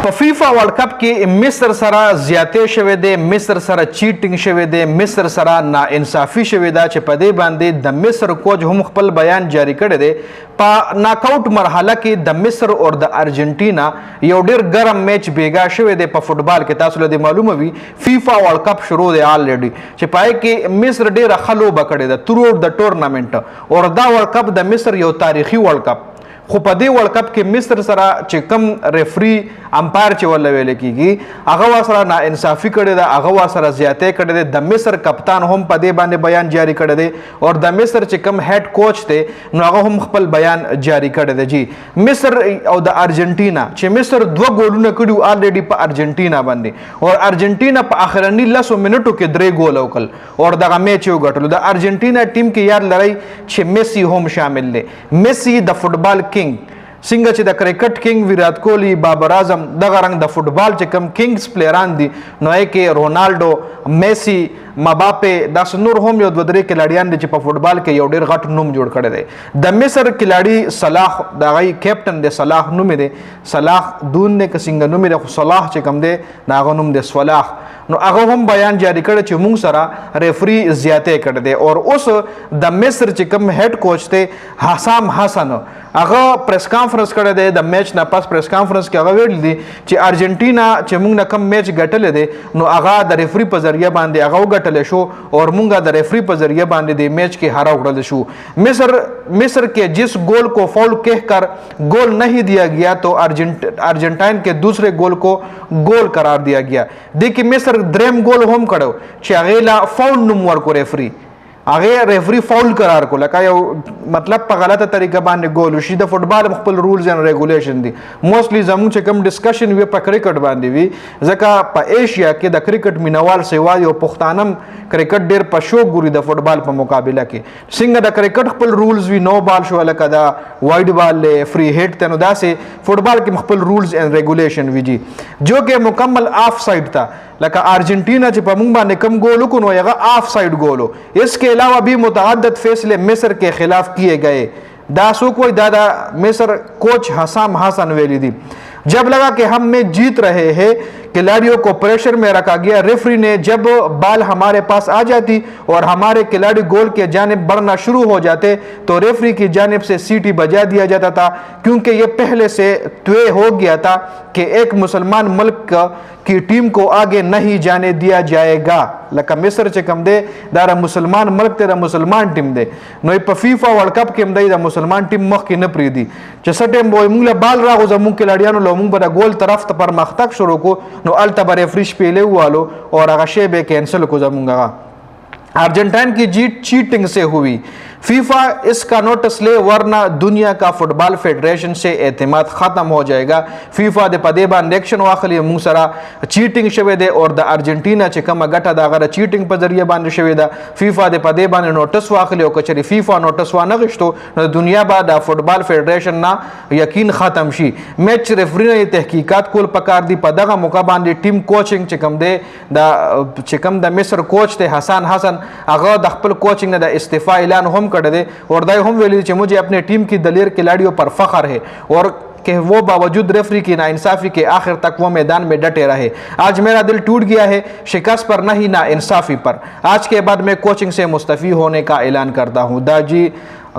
په فیفا ورلد کپ کې مصر سره زیاتې شوې ده، مصر سره چیټینګ شوې ده، مصر سره ناانصافي شوې ده چې په دې باندې د مصر کوچ هم خپل بیان جاری کړی دی. په ناکاوټ مرحله کې د مصر او د ارجنټینا یو ډیر ګرم میچ بیګا شوې ده په فوټبال کې. تاسو له معلومه وي فیفا ورلد کپ شروع دی آلریډي چې پای کې مصر ډیره خلو بکړې ده تھرو د ټورنامنټ، او دا ورلد کپ د مصر یو تاریخي ورلد کپ. خو په دې ورلد کپ کې مصر سره چې کم ریفری امپایر چې ول ویل کیږي هغه وسره ناانصافي کړې ده، هغه وسره زیاتې کړې ده. د مصر کپتان هم په دې باندې بیان جاری کړی دی، او د مصر چې کم هیډ کوچ دی نو هغه هم خپل بیان جاری کړی دی. جی مصر او د ارجنټینا چې مصر 2 ګولونه کړي آلریډي په ارجنټینا باندې، او ارجنټینا په اخرنی 10 منټو کې 3 ګول وکړل او دغه میچ یو ګټلو. د ارجنټینا ټیم کې یاد لرئ چې میسی هم شامل دی. میسی د فوټبال کینګ څنګه چې د کرکټ کینګ ویرات کوهلی، بابر اعظم، دغه رنګ د فوټبال چې کم کینګز پلیران دي نو یې کې رونالډو، میسی، مباپه، داسې نور هم یو 2-3 کلاډیان دي چې په فوټبال کې یو ډیر غټ نوم جوړ کړی دی. د مصر کلاډي صلاح د غي کیپټن دی، صلاح نوم دی، صلاح دون نه کسنګ نوم دی، خو صلاح چې کم دی داغه نوم دی صلاح. نو هغه هم بیان جاری کړی چې موږ سره ریفری زیاتې کړی دی. او اوس د مصر چې کم هیډ کوچ دی حسام حسن هغه پریس کانفرنس کړی دی. د میچ نه پس پریس کانفرنس کې هغه ویل دي چې ارجنټینا چې موږ نه کم میچ ګټل دي نو هغه د ریفری په ذریعہ باندې هغه ګټل شو، اور موږ د ریفری په ذریعہ باندې د میچ کې ہرا وړل شو. مصر کے جس گول کو فاؤل کہہ کر گول نہیں دیا گیا تو ارجنٹائن کے دوسرے گول کو گول قرار دیا گیا. دیکھیں مصر دریم گول هم کړو چې هغه لا فاول نوم ورکو ریفری، هغه ریفری فاول قرار کو لکه یو مطلب په غلطه طریقه باندې گول شي. د فوټبال خپل رولز اینڈ ریګولیشن دي. موستلی زموږ چې کوم ډسکشن وی په کرکټ باندې وی، ځکه په ایشیا کې د کرکټ مینوال سیوا یو پښتانم کرکټ ډیر په شو ګوري د فوټبال په مقابله کې. څنګه د کرکټ خپل رولز وی، نو بال شو لکه دا وائڈ بال له فری هټ ته، نو داسې فوټبال کې خپل رولز اینڈ ریګولیشن وی جی جو کہ مکمل آف سائڈ تھا. لکه ارجنٹینا چې په موږ باندې کم گول وکړو هغه آف سائڈ گول ہو. اس کے علاوہ بھی متعدد فیصلے مصر کے خلاف کیے گئے. دا سو کوئی دادا مصر کوچ حسام حسن ویلی دی. جب لگا کہ ہم میں جیت رہے ہیں کھلاڑیوں کو پریشر میں رکھا گیا. ریفری نے جب بال ہمارے پاس آ جاتی اور ہمارے کھلاڑی گول کے جانب بڑھنا شروع ہو جاتے تو ریفری کی جانب سے سیٹی بجا دیا جاتا تھا، کیونکہ یہ پہلے سے طے ہو گیا تھا کہ ایک مسلمان ملک کی ټیم کو آگے نہیں جانے دیا جائے گا. لکه مصر چې کم دی دا مسلمان ملک ته د مسلمان ټیم دی، نو په فیفا ورلد کپ کې هم دی د مسلمان ټیم مخکې نه پریږدي چې څه ټیم به موږ له بال راغو زموږ کلاډیانو له موږ به د گول طرف ته پرمختګ شروع کو نو الته به ریفری شپېلې والو اور هغه شی به کینسل کو زموږ. ارجنٹائن کی جیت چیٹنگ سے ہوئی. فیفا اس کا نوٹس لے ورنہ دنیا کا فٹبال فیڈریشن سے اعتماد ختم ہو جائے گا. فیفا د پدې باندې ایکشن واخلي موږ سره چیټینګ شوی دی، اور د ارجنټینا چې کومه ګټه دا غره چیټینګ په ذریعہ باندې شوی ده. فیفا د پدې باندې نوټس واخلي، او کچري فیفا نوټس وانه غشتو نو دنیا با د فټبال فیډریشن نه یقین ختم شي. میچ ریفری نه تحقیقات کول پکار دی. په دغه موقع باندې ټیم کوچینګ چې کوم دی د مصر کوچ ته حسن حسن هغه د خپل کوچینګ نه د استعفا اعلان هم کړی دی، اور دای هم ویلی چې مجھے اپنے ٹیم کی دلیر کھلاڑیوں پر فخر ہے اور کہ وہ باوجود ریفری کی ناانصافی کے آخر تک وہ میدان میں ڈٹے رہے. آج میرا دل ٹوٹ گیا ہے شکست پر نہیں ناانصافی پر. آج کے بعد میں کوچنگ سے مستعفی ہونے کا اعلان کرتا ہوں. دا جی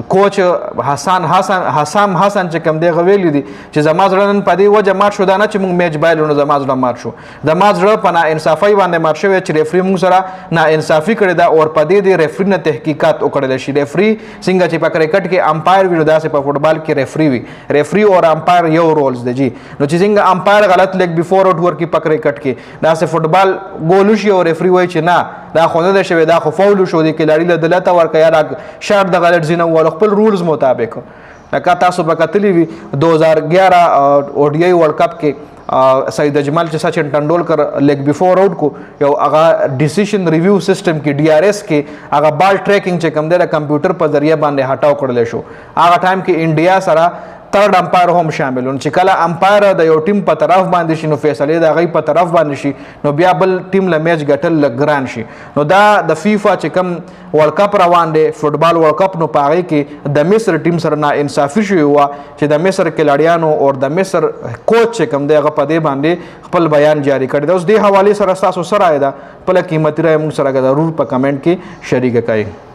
کوچ حسام حسن چې کوم دی غویلی دي چې زما زړه نن په دې وجه مات شو، دا نه چې موږ میچ بایلو نو زما زړه مات شو، زما زړه په ناانصافۍ باندې مات شوی چې ریفری موږ سره ناانصافي کړې ده، اور په دې د ریفری نه تحقیقات وکړل شي. ریفری څنګه چې په کرکټ کې امپایر وي نو داسې په فوټبال کې ریفری وي. ریفری او امپایر یو رولز دی جی. نو چې څنګه امپایر غلط لیگ بیفور آؤٹ ورکي په کرکټ کې داسې فوټبال ګول شي او ریفری وایي چې نه دا خو نه ده شوی، دا خو فاول شو، دی کلاړي له دلته ورکه یا شاټ د غلط زینه خپل رولز مطابق. لکه تاسو به کتلی وي 2011 اوډیای ورلد کپ کې سعید اجمل چې سچن ټنډولکر لیگ بیفور آؤٹ کو یو هغه ډیسیژن ریویو سیستم کې ډي آر ایس کې هغه بال ټریکینګ چې کوم دی د کمپیوټر په ذریعہ باندې هټاو کړل شو. هغه ټایم کې انډیا سره ترډ امپایر هم شاملون چې کله امپایر د یو ټیم په طرف باندې شي نو فیصلې د هغې په طرف باندې شي نو بیا بل ټیم له میچ ګټل لږ ګران شي. نو دا د فیفا چې کوم ورلډ کپ روان دی فوټبال ورلډ کپ نو په هغې کې د مصر ټیم سره ناانصافي شوې وه چې د مصر کلاړیانو او د مصر کوچ چې کوم دی هغه په دې باندې خپل بیان جاری کړی دی. اوس دې حوالې سره ستاسو څه رایه ده؟ خپله قیمتي رایه موږ سره ضرور په کمنټ کې شریکه کړئ.